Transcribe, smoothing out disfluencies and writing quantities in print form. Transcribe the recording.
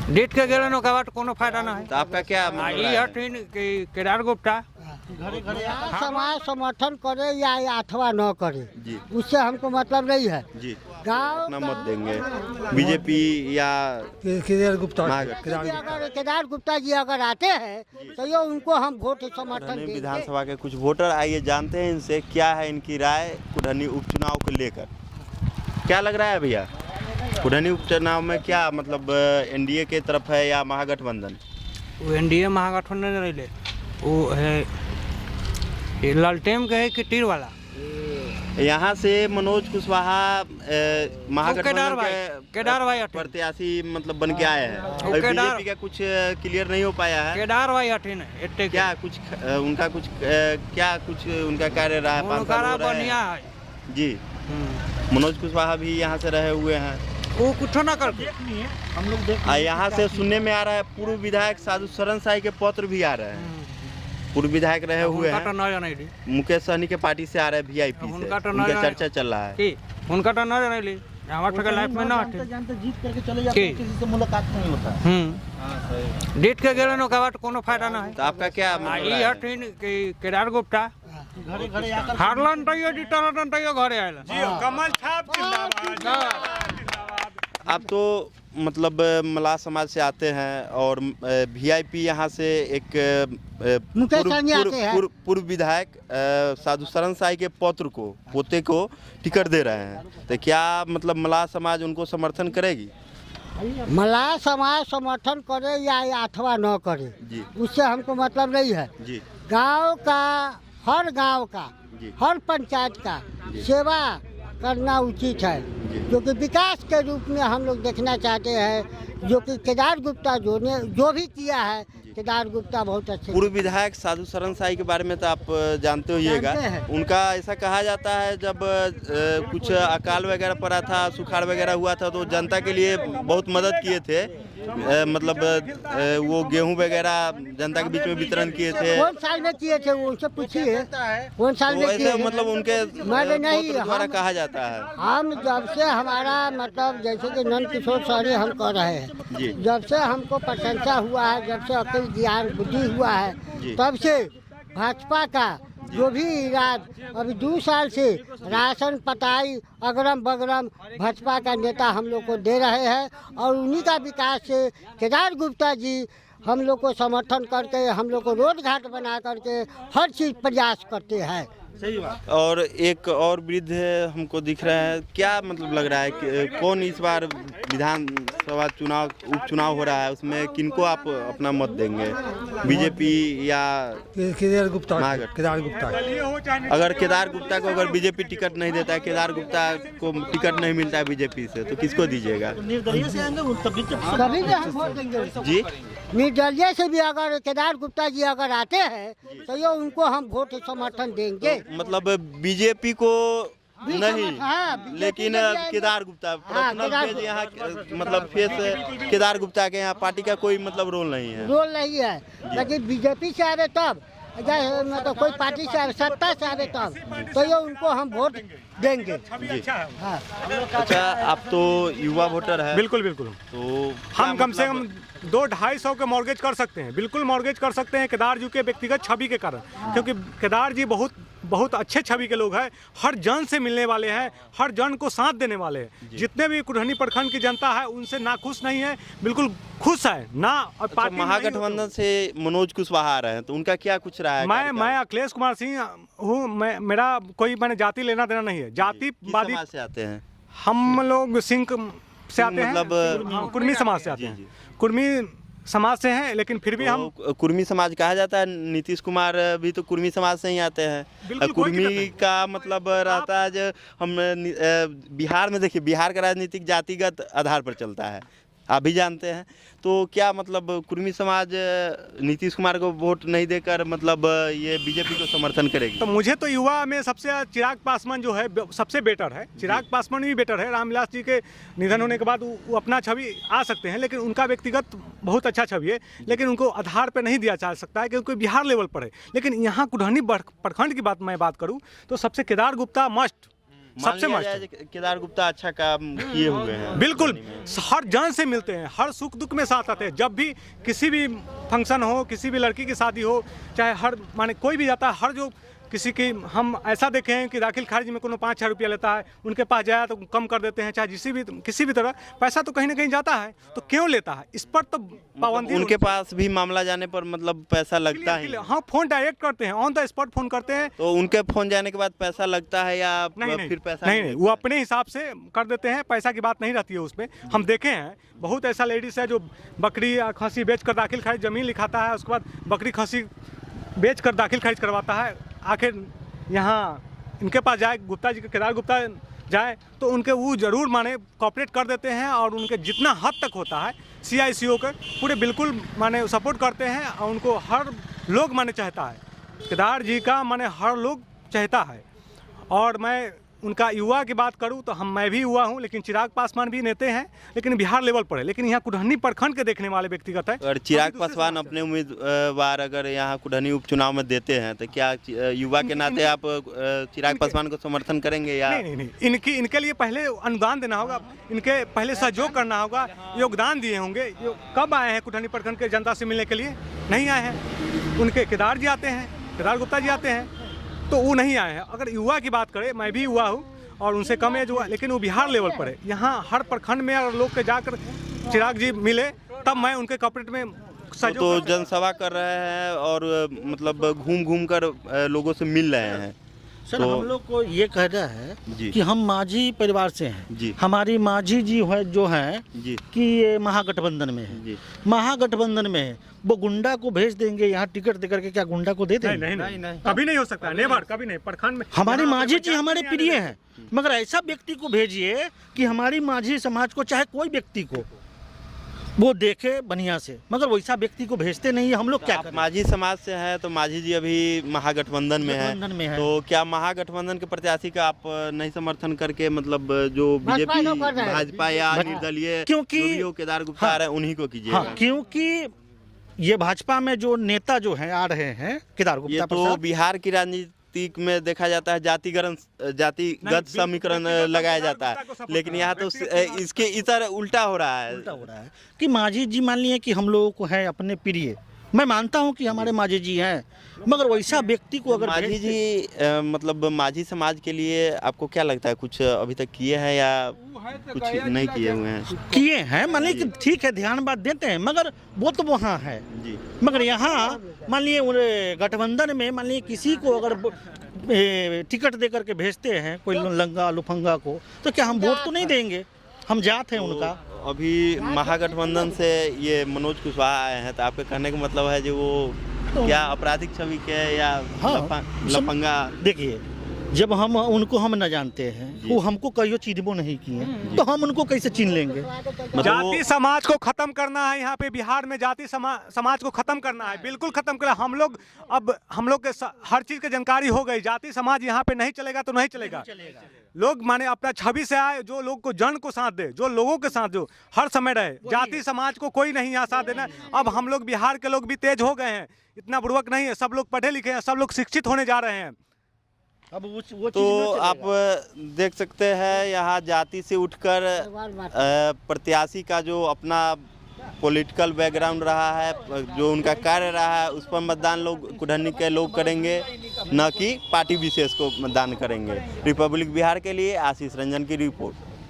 Date के गेलन ओकर बाद कोनो फायदा ना है। तो आपका क्या मतलब ई हथिन कि केदार गुप्ता समाज समर्थन करे या अथवा न करे जी, उससे हमको मतलब नहीं है जी, गाँव अपना मत देंगे बीजेपी या केदार गुप्ता। अगर केदार गुप्ता जी अगर आते हैं तो ये उनको हम वोट समर्थन कुढ़नी देंगे। विधानसभा के कुछ वोटर आइए जानते हैं इनसे क्या है इनकी राय कुढ़नी उपचुनाव को लेकर। क्या लग रहा है भैया कुढ़नी उपचुनाव में क्या मतलब एनडीए के तरफ है या महागठबंधन? वो एनडीए महागठबंधन रहे वो है ये लालटेन के है कि तीर वाला। यहाँ से मनोज कुशवाहा महागठबंधन केदार भाई के प्रत्याशी मतलब बन के आए हैं। केदार बीजेपी का कुछ क्लियर नहीं हो पाया है। केदार भाई हथिन क्या कुछ उनका कुछ क्या कुछ उनका कार्य रहा है? 5 साल हो रहे बढ़िया हैं है जी। मनोज कुशवाहा भी यहाँ से रहे हुए हैं। वो कुछ ना करते हम लोग यहाँ से सुनने में आ रहा है पूर्व विधायक साधु शरण साई के पत्र भी आ रहे हैं। पूर्व विधायक रहे हुए हैं मुकेश सहनी के पार्टी से आ रहे हैं वीआईपी से उनका चर्चा चल रहा है। उनका तो ना जाने ली हमारे लाइफ में ना जानते जीत करके चले जाते हैं, किसी से मुलाकात नहीं होता। डेट के गेलन ओकर बाद कोनो फायदा ना है। तो आपका क्या मतलब ई हथिन कि केदार गुप्ता घरे घरे आकर हारलन तैयो जीतलन तैयो घरे आइलन कमल छाप आप तो मतलब मलाह समाज से आते हैं और वीआईपी यहाँ से एक पूर्व विधायक साधु शरण साई के पोते को टिकट दे रहे हैं। तो क्या मतलब मलाह समाज उनको समर्थन करेगी? मलाह समाज समर्थन करे या अथवा न करे जी, उससे हमको मतलब नहीं है जी, गांव का जी, हर पंचायत का सेवा करना उचित है, क्योंकि विकास के रूप में हम लोग देखना चाहते हैं। जो कि केदार गुप्ता जो भी किया है केदार गुप्ता बहुत अच्छे। पूर्व विधायक साधु शरण साई के बारे में तो आप जानते होइएगा। उनका ऐसा कहा जाता है जब कुछ अकाल वगैरह पड़ा था सुखाड़ वगैरह हुआ था तो जनता के लिए बहुत मदद किए थे। मतलब वो गेहूं वगैरह जनता के बीच में वितरण किए थे। कौन साल में किए थे वो उनसे पूछिए कौन साल में किए। मतलब उनके द्वारा कहा जाता है। हम जब से हमारा मतलब जैसे कि नंद किशोर सहनी हम कह रहे हैं, जब से हमको प्रशंसा हुआ है, जब से अकल ज्ञान बुद्धि हुआ है, तब से भाजपा का जो भी इराद अभी 2 साल से राशन पटाई अगरम बगरम भाजपा का नेता हम लोग को दे रहे हैं और उन्हीं का विकास से केदार गुप्ता जी हम लोग को समर्थन करके हम लोग को रोड घाट बना करके हर चीज़ प्रयास करते हैं। सही बात। और एक और वृद्ध हमको दिख रहा है, क्या मतलब लग रहा है कि कौन इस बार विधानसभा उपचुनाव हो रहा है उसमें किनको आप अपना मत देंगे? बीजेपी या केदार गुप्ता? केदार गुप्ता। अगर केदार गुप्ता को अगर बीजेपी टिकट नहीं देता है, केदार गुप्ता को टिकट नहीं मिलता है बीजेपी से, तो किसको दीजिएगा? जी, निर्दलीय से भी अगर केदार गुप्ता जी अगर आते हैं तो ये उनको हम वोट समर्थन देंगे। मतलब बीजेपी को नहीं, लेकिन केदार गुप्ता पर्सनल फेज यहाँ मतलब फेस केदार गुप्ता के यहाँ पार्टी का कोई मतलब रोल नहीं है। लेकिन बीजेपी से आवे तब मतलब कोई पार्टी से आवे, सत्ता से आवे तब तो ये उनको हम वोट देंगे। हाँ। अच्छा, आप तो युवा वोटर है। बिल्कुल बिल्कुल। तो हम कम से कम 200-250 के मॉर्गेज कर सकते हैं, बिल्कुल मॉर्गेज कर सकते हैं केदार जी के व्यक्तिगत छवि के कारण, क्योंकि केदार जी बहुत अच्छे छवि के लोग हैं, हर जन से मिलने वाले हैं, हर जन को साथ देने वाले हैं। जितने भी कुढ़नी प्रखंड की जनता है उनसे नाखुश नहीं है, बिल्कुल खुश है ना। अच्छा, महागठबंधन से मनोज कुशवाहा आ रहे हैं तो उनका क्या कुछ रहा है? मैं अखिलेश कुमार सिंह हूँ। मेरा कोई मैंने जाति लेना देना नहीं है। जातिवादी से आते हैं हम लोग सिंह से आते हैं, मतलब कुर्मी समाज से आते हैं, कुर्मी समाज से हैं, लेकिन फिर भी हम कुर्मी समाज कहा जाता है। नीतीश कुमार भी तो कुर्मी समाज से ही आते हैं। कुर्मी का मतलब रहता है जो हम बिहार में देखिए, बिहार का राजनीतिक जातिगत आधार पर चलता है, आप भी जानते हैं। तो क्या मतलब कुर्मी समाज नीतीश कुमार को वोट नहीं देकर मतलब ये बीजेपी को समर्थन करेगी? तो मुझे तो युवा में सबसे चिराग पासवान जो है सबसे बेटर है। चिराग पासवान भी बेटर है। रामविलास जी के निधन होने के बाद वो अपना छवि आ सकते हैं, लेकिन उनका व्यक्तिगत बहुत अच्छा छवि है, लेकिन उनको आधार पर नहीं दिया जा सकता है क्योंकि बिहार लेवल पर है। लेकिन यहाँ कुढ़नी प्रखंड की मैं बात करूँ तो सबसे केदार गुप्ता मस्ट सबसे मान मस्त लिया है। जाए केदार गुप्ता अच्छा काम किए हुए हैं। बिल्कुल, हर जन से मिलते हैं, हर सुख दुख में साथ आते हैं। जब भी किसी भी फंक्शन हो, किसी भी लड़की की शादी हो, चाहे हर माने कोई भी जाता है, हर जो किसी की हम ऐसा देखे हैं कि दाखिल खारिज में कोनो 5-6 रुपया लेता है, उनके पास जाया तो कम कर देते हैं। चाहे किसी भी तरह पैसा तो कहीं ना कहीं जाता है, तो क्यों लेता है, इस पर तो पाबंदी। उनके पास भी मामला जाने पर मतलब पैसा लगता है? हाँ, फोन डायरेक्ट करते हैं, ऑन द स्पॉट फोन करते हैं। तो उनके फोन जाने के बाद पैसा लगता है या नहीं, फिर पैसा नहीं, वो अपने हिसाब से कर देते हैं, पैसा की बात नहीं रहती है उसमें। हम देखे हैं बहुत ऐसा लेडीज है जो बकरी या खस्सी बेच कर दाखिल खारिज जमीन लिखाता है, उसके बाद बकरी खस्सी बेच कर दाखिल खारिज करवाता है। आखिर यहाँ इनके पास जाए, गुप्ता जी के, केदार गुप्ता जाए तो उनके वो ज़रूर माने कॉपरेट कर देते हैं, और उनके जितना हद तक होता है CICO के पूरे बिल्कुल माने सपोर्ट करते हैं, और उनको हर लोग माने चाहता है। केदार जी का माने हर लोग चाहता है। और मैं उनका युवा की बात करूं तो मैं भी युवा हूं, लेकिन चिराग पासवान भी नेता हैं, लेकिन बिहार लेवल पर है, लेकिन यहाँ कुढ़नी प्रखंड के देखने वाले व्यक्तिगत है। अगर चिराग पासवान अपने उम्मीदवार अगर यहाँ कुढ़नी उपचुनाव में देते हैं तो क्या युवा के नाते आप चिराग पासवान को समर्थन करेंगे या? नहीं, इनके लिए पहले अनुदान देना होगा, इनके पहले सहयोग करना होगा, योगदान दिए होंगे। कब आए हैं कुढ़नी प्रखंड के जनता से मिलने के लिए? नहीं आए हैं। उनके केदार जी आते हैं, केदार गुप्ता जी आते हैं, तो वो नहीं आए हैं। अगर युवा की बात करें, मैं भी युवा हूँ और उनसे कम एज हुआ, लेकिन वो बिहार लेवल पर है। यहाँ हर प्रखंड में अगर लोग के जाकर चिराग जी मिले तब मैं उनके कॉर्पोरेट में तो जनसभा कर रहे हैं और मतलब घूम कर लोगों से मिल रहे हैं। सर तो हम लोग को ये कहना है जी। कि हम माझी परिवार से हैं जी। हमारी माझी जी है जो हैं जी। कि ये महागठबंधन में है जी। महागठबंधन में है, वो गुंडा को भेज देंगे यहाँ टिकट देकर के, क्या गुंडा को दे देंगे? नहीं, कभी नहीं हो सकता, नेवर, कभी नहीं। प्रखंड में हमारी माझी जी हमारे प्रिय हैं, मगर ऐसा व्यक्ति को भेजिए कि हमारी माझी समाज को, चाहे कोई व्यक्ति को, वो देखे बढ़िया से, मगर वैसा व्यक्ति को भेजते नहीं है। हम लोग क्या आप करें? माझी समाज से हैं तो माझी जी अभी महागठबंधन में है, तो क्या महागठबंधन के प्रत्याशी का आप नहीं समर्थन करके मतलब जो भाजपा बीजेपी, को कर रहे हैं। भाजपा या निर्दलीय क्योंकि- जो भी हो, केदार गुप्ता आ रहे हैं उन्हीं को कीजिएगा? हाँ, क्योंकि ये भाजपा में जो नेता जो हैं आ रहे हैं, केदार ये गुप्ता तो प्रसाद, बिहार की राजनीति में देखा जाता है जातिगत समीकरण लगाया जाता है, लेकिन यहाँ तो इसके इतर उल्टा हो रहा है। उल्टा हो रहा है कि माझी जी मान लिए कि हम लोगों को है अपने प्रिय। मैं मानता हूं कि हमारे माझी जी हैं, मगर वैसा व्यक्ति को अगर माझी जी मतलब माझी समाज के लिए आपको क्या लगता है, कुछ अभी तक किए हैं या कुछ नहीं किए हुए हैं? किए हैं, मान लीजिए कि ठीक है, ध्यान बात देते हैं, मगर वो तो वहाँ है जी। मगर यहाँ मान लिए गठबंधन में मान लिए किसी को अगर टिकट दे करके भेजते हैं कोई लंगा लुफंगा को, तो क्या हम वोट तो नहीं देंगे? हम जात हैं उनका। अभी महागठबंधन से ये मनोज कुशवाहा आए हैं, तो आपके कहने का मतलब है जो वो क्या आपराधिक छवि के या लफंगा? देखिए, जब हम उनको हम न जानते हैं, वो हमको कहियो चिन्हबो नहीं किए, तो हम उनको कैसे चिन्ह लेंगे? जाति समाज को खत्म करना है यहाँ पे बिहार में, जाति समाज को खत्म करना है, बिल्कुल खत्म करना। हम लोग के हर चीज की जानकारी हो गई, जाति समाज यहाँ पे नहीं चलेगा तो नहीं चलेगा। लोग माने अपना छवि से आए, जो लोग को जन को साथ दे, जो लोगों के साथ जो हर समय रहे। जाति समाज को कोई नहीं यहाँ साथ देना। अब हम लोग बिहार के लोग भी तेज हो गए हैं, इतना बुड़वक नहीं है, सब लोग पढ़े लिखे हैं, सब लोग शिक्षित होने जा रहे हैं। अब वो तो आप देख सकते हैं यहाँ जाति से उठकर प्रत्याशी का जो अपना पॉलिटिकल बैकग्राउंड रहा है, जो उनका कार्य रहा है, उस पर मतदान लोग कुढ़नी के लोग करेंगे, न कि पार्टी विशेष को मतदान करेंगे। रिपब्लिक बिहार के लिए आशीष रंजन की रिपोर्ट।